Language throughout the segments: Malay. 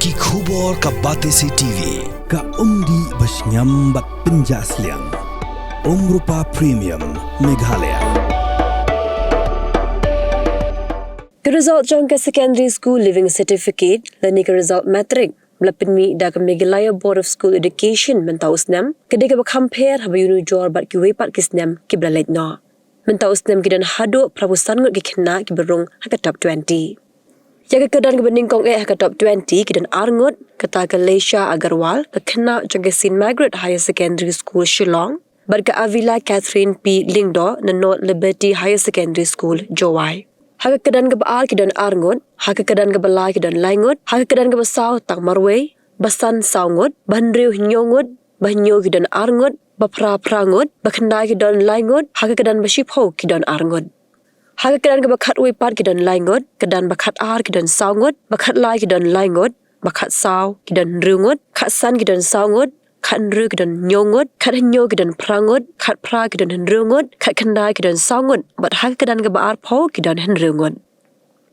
ki khubor ka batesi TV ka umdi basnyam bat penjasliang Rupa Premium Meghalaya. The result jong ke secondary school living certificate lani ke result Matrik melapen mi da ke Meghalaya Board of School Education mentau snam kedai ke Kham Pher habayunu jor bat ki wepat ki snam ki blalet no mentau snam ki dan hadu prabusan ngut ki Khynnah ki berung ha top 20 ya ke kedan ke bening kong ha top 20 ki dan arngut kata ke Leisha Agarwal ke Khynnah jong ke St Margaret Higher Secondary School Shillong bar ke Avila Catherine P Lingdo na North Liberty Higher Secondary School Jowai. Haka kedan ke baar ki dan arngut, haka kedan ke balai ki dan laingut, haka kedan ke basau tang marway, basan saungut, bandriu nyongut, banyo ki dan arngut, bapra prangut, bakendai ki dan laingut, haka kedan basipho ki dan arngut. Haka kedan ke bakat wepat ki dan laingut, kedan bakat ar ki dan saungut, bakat lai ki dan laingut, bakat sau ki dan rungut, kat san ki dan saungut, kat nru ki dan nyongut, kat hanyo ki dan prangut, kat pra ki dan henrungut, kat kendai ki dan saungut, bat haka kedan ke baar pho ki dan henrungut.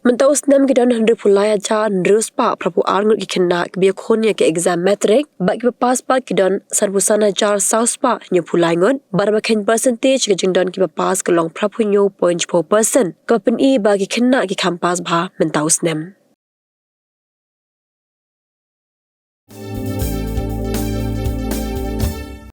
Mentau snam ki dan henru pulai aja henru spa prapu arngut ki Khynnah ki biya khonya ke exam Matrik, bat ki pas pat ki dan sarbusan ajar sau spa nyo pulai ngut, bar bakhen percentage ki jingdan ki pas ke long prapu nyo 0.4%, ka pen I bagi Khynnah ki kampas bha mentau snam.